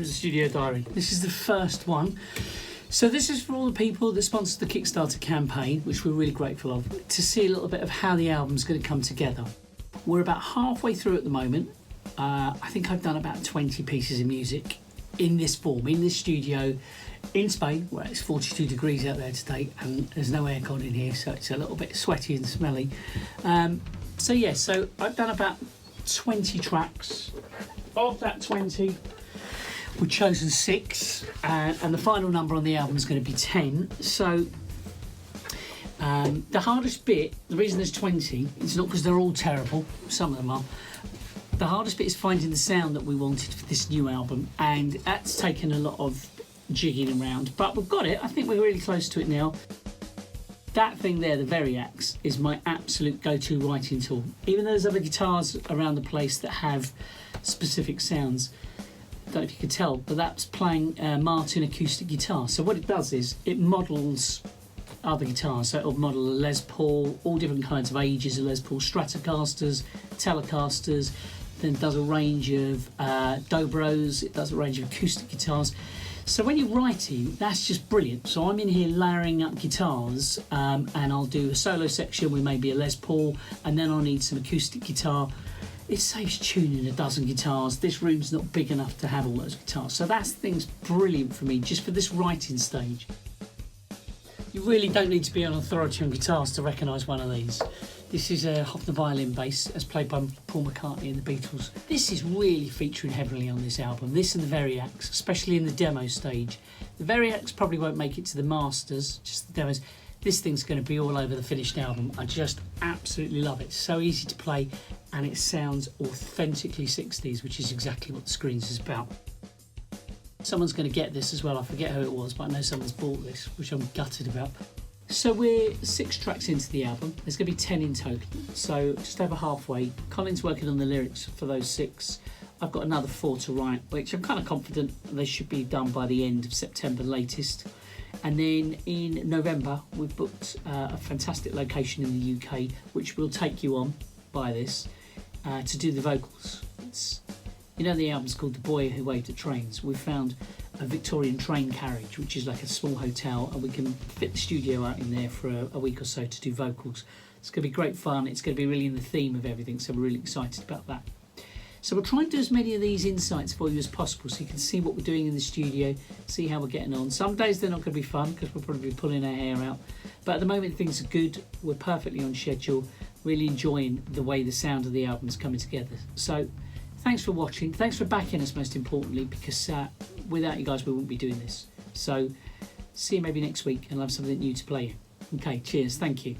the Studio Diary. This is the first one. So this is for all the people that sponsored the Kickstarter campaign, which we're really grateful of, to see a little bit of how the album's going to come together. We're about halfway through at the moment. I think I've done about 20 pieces of music in this form, in this studio in Spain, where it's 42 degrees out there today and there's no aircon in here, so it's a little bit sweaty and smelly. So I've done about 20 tracks. Of that 20, we've chosen 6, and the final number on the album is going to be 10. So the hardest bit, the reason there's 20, it's not because they're all terrible, some of them are. The hardest bit is finding the sound that we wanted for this new album, and that's taken a lot of jigging around, but we've got it. I think we're really close to it now. That thing there, the Variax, is my absolute go-to writing tool. Even though there's other guitars around the place that have specific sounds, I don't know if you could tell, but that's playing Martin acoustic guitar. So what it does is it models other guitars. So it'll model a Les Paul, all different kinds of ages of Les Paul, Stratocasters, Telecasters, then does a range of Dobros, it does a range of acoustic guitars. So when you're writing, that's just brilliant. So I'm in here layering up guitars, and I'll do a solo section with maybe a Les Paul, and then I'll need some acoustic guitar. It saves tuning a dozen guitars. This room's not big enough to have all those guitars. So that thing's brilliant for me, just for this writing stage. You really don't need to be an authority on guitars to recognise one of these. This is a Hofner violin bass, as played by Paul McCartney and the Beatles. This is really featuring heavily on this album, this and the Variax, especially in the demo stage. The Variax probably won't make it to the masters, just the demos. This thing's going to be all over the finished album. I just absolutely love it. It's so easy to play, and it sounds authentically 60s, which is exactly what the Screens is about. Someone's going to get this as well. I forget who it was, but I know someone's bought this, which I'm gutted about. So we're 6 tracks into the album. There's going to be 10 in total, so just over halfway. Colin's working on the lyrics for those 6. I've got another 4 to write, which I'm kind of confident they should be done by the end of September latest. And then in November, we've booked a fantastic location in the UK, which we'll take you on by this, to do the vocals. You know, the album's called The Boy Who Waved at Trains. We found a Victorian train carriage, which is like a small hotel, and we can fit the studio out in there for a week or so to do vocals. It's going to be great fun. It's going to be really in the theme of everything, so we're really excited about that. So we'll try and do as many of these insights for you as possible, so you can see what we're doing in the studio, see how we're getting on. Some days they're not going to be fun because we'll probably be pulling our hair out, but at the moment things are good. We're perfectly on schedule, really enjoying the way the sound of the album's coming together. So thanks for watching, thanks for backing us most importantly, because without you guys we wouldn't be doing this. So see you maybe next week and I'll have something new to play you. Okay, cheers, thank you.